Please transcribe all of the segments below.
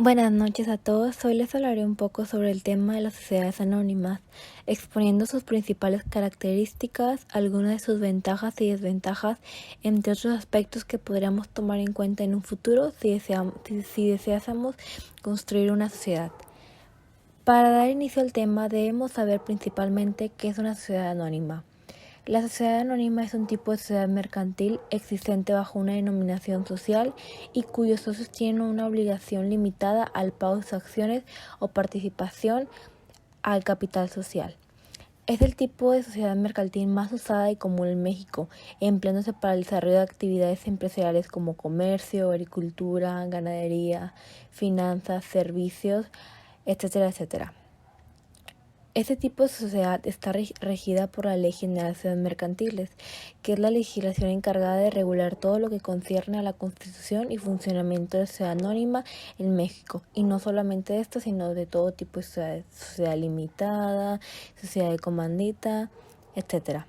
Buenas noches a todos. Hoy les hablaré un poco sobre el tema de las sociedades anónimas, exponiendo sus principales características, algunas de sus ventajas y desventajas, entre otros aspectos que podríamos tomar en cuenta en un futuro si deseásemos construir una sociedad. Para dar inicio al tema debemos saber principalmente qué es una sociedad anónima. La sociedad anónima es un tipo de sociedad mercantil existente bajo una denominación social y cuyos socios tienen una obligación limitada al pago de sus acciones o participación al capital social. Es el tipo de sociedad mercantil más usada y común en México, empleándose para el desarrollo de actividades empresariales como comercio, agricultura, ganadería, finanzas, servicios, etcétera, etcétera. Este tipo de sociedad está regida por la Ley General de Sociedades Mercantiles, que es la legislación encargada de regular todo lo que concierne a la constitución y funcionamiento de la sociedad anónima en México, y no solamente de esto, sino de todo tipo de sociedades, sociedad limitada, sociedad de comandita, etc.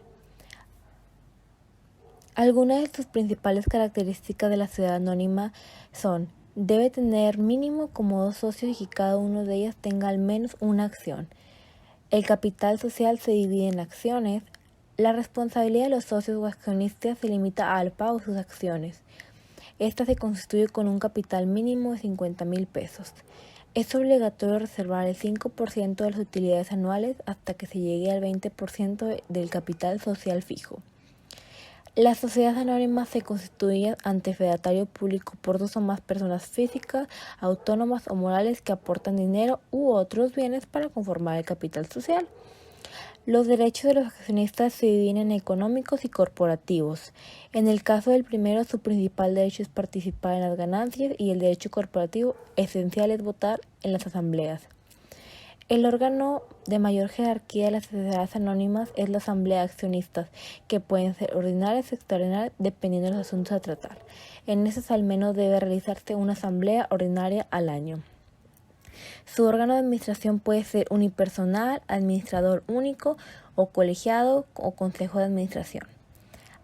Algunas de sus principales características de la sociedad anónima son: debe tener mínimo como 2 socios y que cada uno de ellos tenga al menos una acción. El capital social se divide en acciones. La responsabilidad de los socios o accionistas se limita al pago de sus acciones. Esta se constituye con un capital mínimo de 50,000 pesos. Es obligatorio reservar el 5% de las utilidades anuales hasta que se llegue al 20% del capital social fijo. Las sociedades anónimas se constituyen ante fedatario público por 2 o más personas físicas, autónomas o morales que aportan dinero u otros bienes para conformar el capital social. Los derechos de los accionistas se dividen en económicos y corporativos. En el caso del primero, su principal derecho es participar en las ganancias, y el derecho corporativo esencial es votar en las asambleas. El órgano de mayor jerarquía de las sociedades anónimas es la asamblea de accionistas, que pueden ser ordinarias o extraordinarias dependiendo de los asuntos a tratar. En esas al menos debe realizarse una asamblea ordinaria al año. Su órgano de administración puede ser unipersonal, administrador único o colegiado o consejo de administración.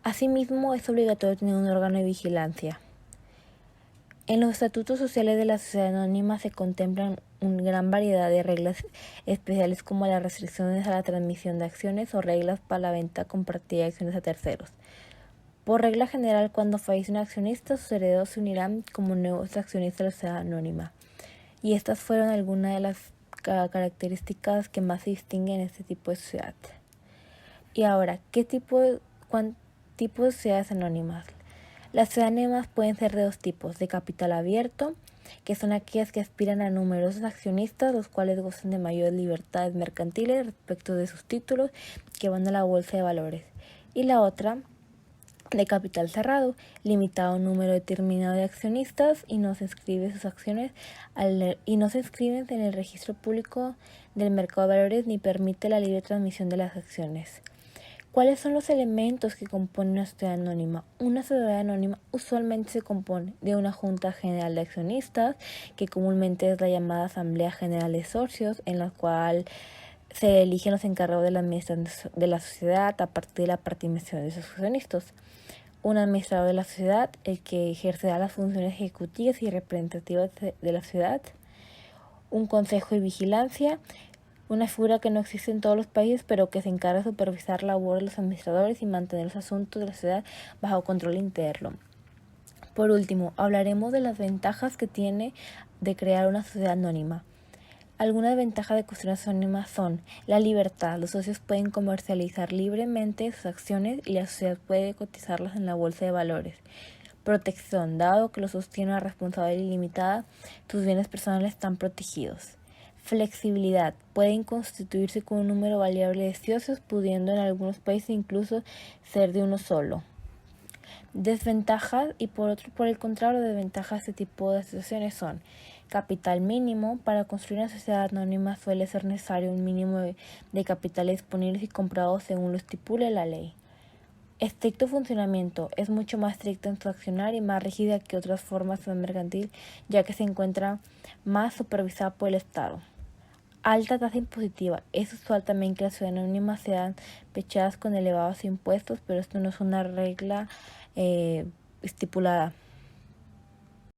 Asimismo, es obligatorio tener un órgano de vigilancia. En los estatutos sociales de la sociedad anónima se contemplan una gran variedad de reglas especiales, como las restricciones a la transmisión de acciones o reglas para la venta compartida de acciones a terceros. Por regla general, cuando fallece un accionista, sus herederos se unirán como nuevos accionistas de la sociedad anónima. Y estas fueron algunas de las características que más se distinguen en este tipo de sociedad. Y ahora, ¿qué tipo de sociedades anónimas? Las sociedades anónimas pueden ser de 2 tipos: de capital abierto, que son aquellas que aspiran a numerosos accionistas, los cuales gozan de mayores libertades mercantiles respecto de sus títulos que van a la bolsa de valores. Y la otra, de capital cerrado, limitado a un número determinado de accionistas, y no se inscriben sus acciones en el registro público del mercado de valores, ni permite la libre transmisión de las acciones. ¿Cuáles son los elementos que componen una sociedad anónima? Una sociedad anónima usualmente se compone de una junta general de accionistas, que comúnmente es la llamada asamblea general de socios, en la cual se eligen los encargados de la administración de la sociedad a partir de la participación de sus accionistas. Un administrador de la sociedad, el que ejercerá las funciones ejecutivas y representativas de la sociedad. Un consejo de vigilancia, una figura que no existe en todos los países, pero que se encarga de supervisar la labor de los administradores y mantener los asuntos de la sociedad bajo control interno. Por último, hablaremos de las ventajas que tiene de crear una sociedad anónima. Algunas ventajas de construir una sociedad anónima son: la libertad. Los socios pueden comercializar libremente sus acciones y la sociedad puede cotizarlas en la bolsa de valores. Protección. Dado que los socios tienen una responsabilidad ilimitada, sus bienes personales están protegidos. Flexibilidad. Pueden constituirse con un número variable de socios, pudiendo en algunos países incluso ser de uno solo. Desventajas, y por el contrario, desventajas de este tipo de asociaciones son: capital mínimo. Para construir una sociedad anónima suele ser necesario un mínimo de capital disponibles y comprados según lo estipule la ley. Estricto funcionamiento. Es mucho más estricta en su accionar y más rígida que otras formas de mercantil, ya que se encuentra más supervisada por el Estado. Alta tasa impositiva. Es usual también que las sociedades anónimas sean pechadas con elevados impuestos, pero esto no es una regla estipulada.